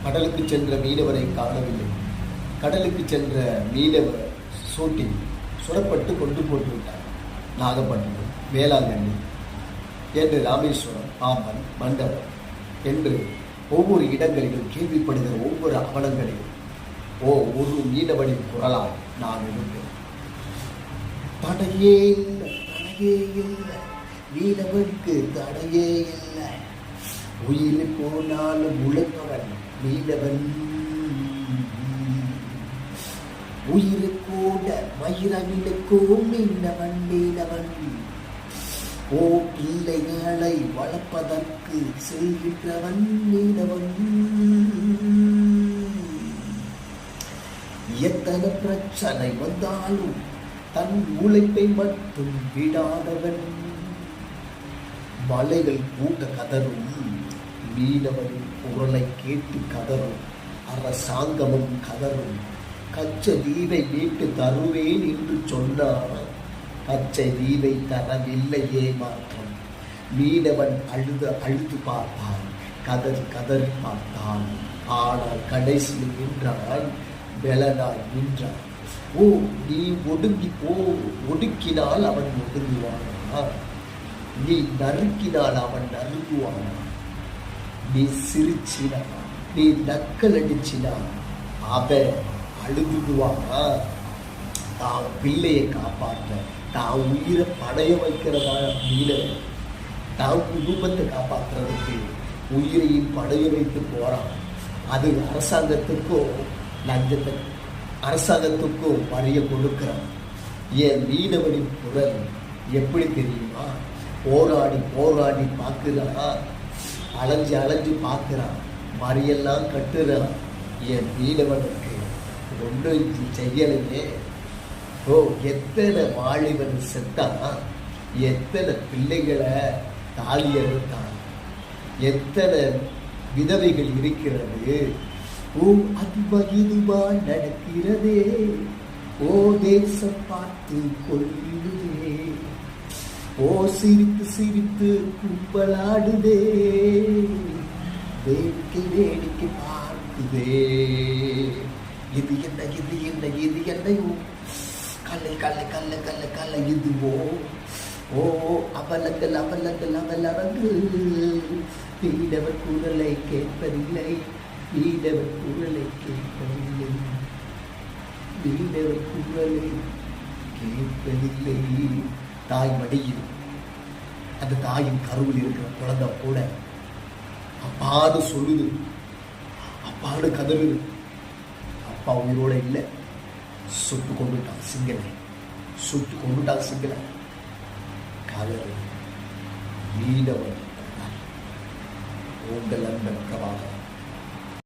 கடலுக்கு சென்ற மீனவரை காணவில்லை. கடலுக்கு சென்ற மீனவர் சூட்டில் சுடப்பட்டு கொண்டு போட்டு விட்டார். நாகப்பட்டினம், வேளாங்கண்ணி என்று ராமேஸ்வரம், பாம்பன், மண்டபம் என்று ஒவ்வொரு இடங்களிலும் கேள்விப்படுகிற ஒவ்வொரு அவலங்களிலும் ஒரு மீனவனின் குரலால் நான் இருந்தேன். தடையே இல்லை, தடையே இல்லை, மீனவனுக்கு தடையே இல்லை, உயிர் போனாலும் உழைப்பவன் மீனவன், உயிர் கூட மயிரவிலுக்கும் மீனவன் மீனவன், பிள்ளைகளை வளர்ப்பதற்கு செய்கின்றவன் மீனவன், எத்தனை பிரச்சனை வந்தாலும் தன் உழைப்பை மட்டும் விடாதவன், மலைகள் கூட கதரும் மீனவனின் குரலை கேட்டு கதரும், அரசாங்கமும் கதரும், கச்சை தீவை மீட்டு தருவேன் என்று சொன்னார், கச்சை தீவை தரவில்லையே மாற்றம். மீனவன் அழுது பார்த்தான், கதறி பார்த்தான். ஆனால் கடைசியில் நின்றான், பெலனாய் நின்றான். நீ ஒடுக்கினால் அவன் ஒடுங்குவானா, நீ நறுக்கினால் அவன் நறுங்குவானா, நீ சிரிச்சினா, நீ நக்கல் அடிச்சினா அவன் அழுதுடுவானா. தான் பிள்ளையை காப்பாற்ற, தான் உயிரை படைய வைக்கிறதா மீனவன், தான் குடும்பத்தை காப்பாற்றுறதுக்கு உயிரையும் படைய வைத்து போறான். அது அரசாங்கத்துக்கும் வரிய கொடுக்கிறான். என் மீனவனின் குரல் எப்படி தெரியுமா? போராடி பார்க்கிறான், அலைஞ்சு பார்க்கிறான், மறியெல்லாம் கட்டுறான். என் மீனவனுக்கு ஒன்றும் செய்யலையே. எத்தனை வாலிபன் செத்தான், எத்தனை பிள்ளைகளை தாலி அறுத்தான், எத்தனை விதவைகள் இருக்கிறது. அது இதுவா நடக்கிறதே, தேசம் பார்த்து கொள்ளுதே, சிரித்து கும்பலாடுதே, வேடிக்கை பார்க்குதே. இது என்னையோ கல்லை இதுவோ அவலங்கள் மீனவர் குரலை கேட்பதில்லை, மீனவர் குரலை கேட்பதில்லை. தாய் மடியில், அந்த தாயின் கருவில் இருக்கிற குழந்தை கூட அப்பாடு சொல்லுது, அப்பாடு கதறுது. அப்பா உயிரோட இல்லை, சுட்டு கொண்டுட்டான் சிங்கள கதறு. மீனவன் உங்கள் அன்பன் பிரபாகரன்.